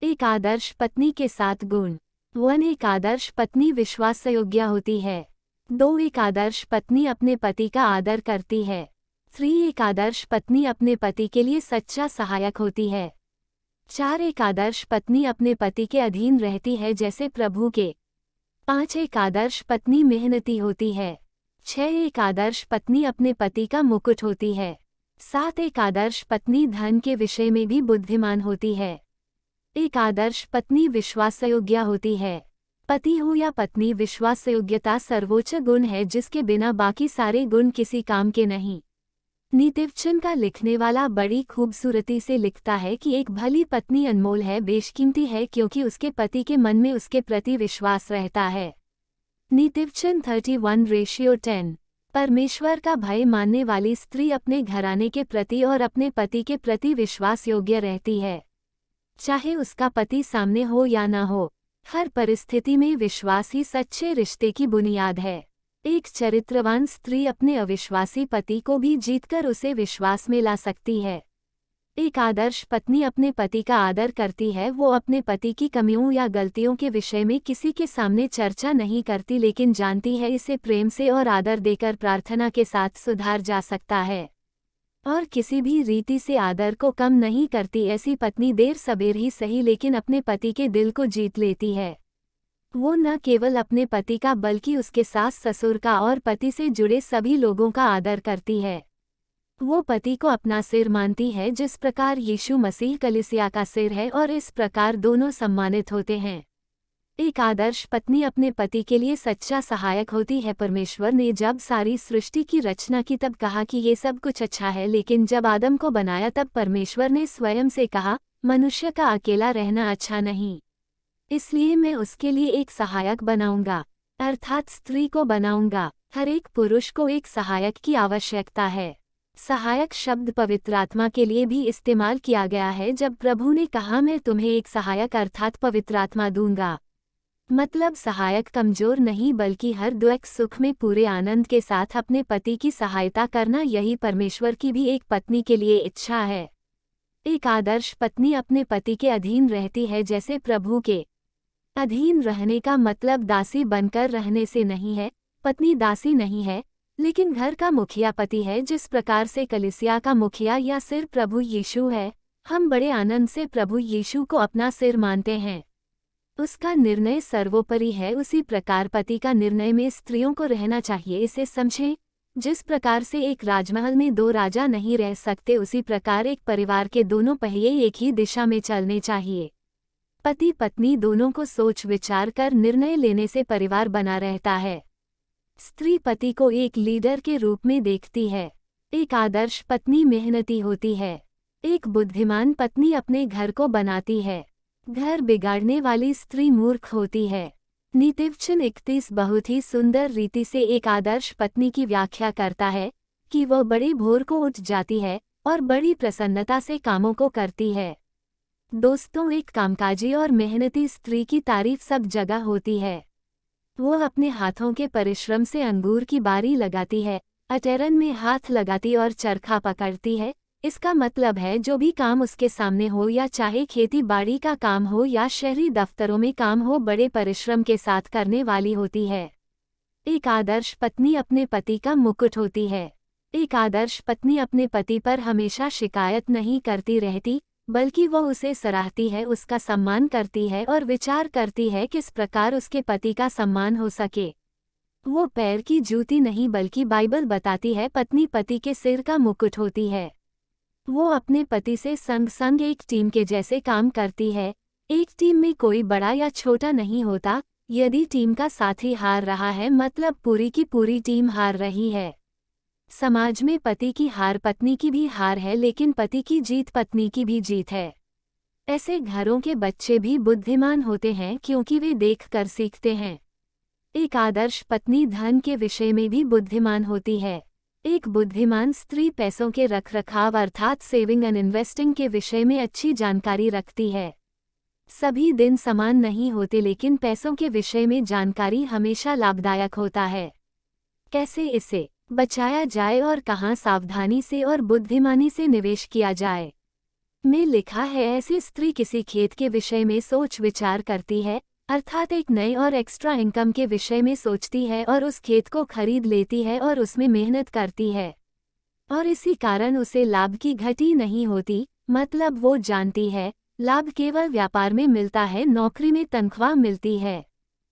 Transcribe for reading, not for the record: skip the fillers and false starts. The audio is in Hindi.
एक आदर्श पत्नी के 7 गुण। 1 एक आदर्श पत्नी विश्वासयोग्य होती है। 2 एक आदर्श पत्नी अपने पति का आदर करती है। 3 एक आदर्श पत्नी अपने पति के लिए सच्चा सहायक होती है। 4 एक आदर्श पत्नी अपने पति के अधीन रहती है जैसे प्रभु के। 5 एक आदर्श पत्नी मेहनती होती है। 6 एक आदर्श पत्नी अपने पति का मुकुट होती है। 7 एक आदर्श पत्नी धन के विषय में भी बुद्धिमान होती है। एक आदर्श पत्नी विश्वासयोग्य होती है। पति हो या पत्नी, विश्वासयोग्यता सर्वोच्च गुण है जिसके बिना बाकी सारे गुण किसी काम के नहीं। नीतिवचन का लिखने वाला बड़ी खूबसूरती से लिखता है कि एक भली पत्नी अनमोल है, बेशकीमती है, क्योंकि उसके पति के मन में उसके प्रति विश्वास रहता है। नीतिवचन 31:10। परमेश्वर का भय मानने वाली स्त्री अपने घराने के प्रति और अपने पति के प्रति विश्वास योग्य रहती है, चाहे उसका पति सामने हो या न हो। हर परिस्थिति में विश्वास ही सच्चे रिश्ते की बुनियाद है। एक चरित्रवान स्त्री अपने अविश्वासी पति को भी जीतकर उसे विश्वास में ला सकती है। एक आदर्श पत्नी अपने पति का आदर करती है। वो अपने पति की कमियों या गलतियों के विषय में किसी के सामने चर्चा नहीं करती, लेकिन जानती है इसे प्रेम से और आदर देकर प्रार्थना के साथ सुधार जा सकता है, और किसी भी रीति से आदर को कम नहीं करती। ऐसी पत्नी देर सबेर ही सही लेकिन अपने पति के दिल को जीत लेती है। वो न केवल अपने पति का बल्कि उसके सास ससुर का और पति से जुड़े सभी लोगों का आदर करती है। वो पति को अपना सिर मानती है जिस प्रकार यीशु मसीह कलीसिया का सिर है, और इस प्रकार दोनों सम्मानित होते हैं। एक आदर्श पत्नी अपने पति के लिए सच्चा सहायक होती है। परमेश्वर ने जब सारी सृष्टि की रचना की तब कहा कि ये सब कुछ अच्छा है, लेकिन जब आदम को बनाया तब परमेश्वर ने स्वयं से कहा, मनुष्य का अकेला रहना अच्छा नहीं, इसलिए मैं उसके लिए एक सहायक बनाऊंगा, अर्थात स्त्री को बनाऊंगा। हर एक पुरुष को एक सहायक की आवश्यकता है। सहायक शब्द पवित्र आत्मा के लिए भी इस्तेमाल किया गया है। जब प्रभु ने कहा, मैं तुम्हें एक सहायक अर्थात पवित्र आत्मा दूंगा, मतलब सहायक कमजोर नहीं बल्कि हर दुख सुख में पूरे आनंद के साथ अपने पति की सहायता करना। यही परमेश्वर की भी एक पत्नी के लिए इच्छा है। एक आदर्श पत्नी अपने पति के अधीन रहती है जैसे प्रभु के। अधीन रहने का मतलब दासी बनकर रहने से नहीं है। पत्नी दासी नहीं है, लेकिन घर का मुखिया पति है। जिस प्रकार से कलीसिया का मुखिया या सिर प्रभु यीशु है, हम बड़े आनंद से प्रभु यीशु को अपना सिर मानते हैं। उसका निर्णय सर्वोपरि है। उसी प्रकार पति का निर्णय में स्त्रियों को रहना चाहिए। इसे समझें, जिस प्रकार से एक राजमहल में 2 राजा नहीं रह सकते, उसी प्रकार एक परिवार के दोनों पहिए एक ही दिशा में चलने चाहिए। पति पत्नी दोनों को सोच विचार कर निर्णय लेने से परिवार बना रहता है। स्त्री पति को एक लीडर के रूप में देखती है। एक आदर्श पत्नी मेहनती होती है। एक बुद्धिमान पत्नी अपने घर को बनाती है। घर बिगाड़ने वाली स्त्री मूर्ख होती है। नीतिवचन 31 बहुत ही सुंदर रीति से एक आदर्श पत्नी की व्याख्या करता है कि वह बड़े भोर को उठ जाती है और बड़ी प्रसन्नता से कामों को करती है। दोस्तों, एक कामकाजी और मेहनती स्त्री की तारीफ सब जगह होती है। वो अपने हाथों के परिश्रम से अंगूर की बारी लगाती है, अटेरन में हाथ लगाती और चरखा पकड़ती है। इसका मतलब है जो भी काम उसके सामने हो, या चाहे खेती बाड़ी का काम हो या शहरी दफ्तरों में काम हो, बड़े परिश्रम के साथ करने वाली होती है। एक आदर्श पत्नी अपने पति का मुकुट होती है। एक आदर्श पत्नी अपने पति पर हमेशा शिकायत नहीं करती रहती, बल्कि वह उसे सराहती है, उसका सम्मान करती है और विचार करती है किस प्रकार उसके पति का सम्मान हो सके। वो पैर की जूती नहीं बल्कि बाइबल बताती है पत्नी पति के सिर का मुकुट होती है। वो अपने पति से संग संग एक टीम के जैसे काम करती है। एक टीम में कोई बड़ा या छोटा नहीं होता। यदि टीम का साथी हार रहा है, मतलब पूरी की पूरी टीम हार रही है। समाज में पति की हार पत्नी की भी हार है, लेकिन पति की जीत पत्नी की भी जीत है। ऐसे घरों के बच्चे भी बुद्धिमान होते हैं क्योंकि वे देखकर सीखते हैं। एक आदर्श पत्नी धन के विषय में भी बुद्धिमान होती है। एक बुद्धिमान स्त्री पैसों के रखरखाव अर्थात सेविंग एंड इन्वेस्टिंग के विषय में अच्छी जानकारी रखती है। सभी दिन समान नहीं होते, लेकिन पैसों के विषय में जानकारी हमेशा लाभदायक होता है। कैसे इसे बचाया जाए और कहाँ सावधानी से और बुद्धिमानी से निवेश किया जाए। में लिखा है, ऐसी स्त्री किसी खेत के विषय में सोच विचार करती है, अर्थात एक नए और एक्स्ट्रा इनकम के विषय में सोचती है और उस खेत को खरीद लेती है और उसमें मेहनत करती है, और इसी कारण उसे लाभ की घटी नहीं होती। मतलब वो जानती है लाभ केवल व्यापार में मिलता है, नौकरी में तनख्वाह मिलती है।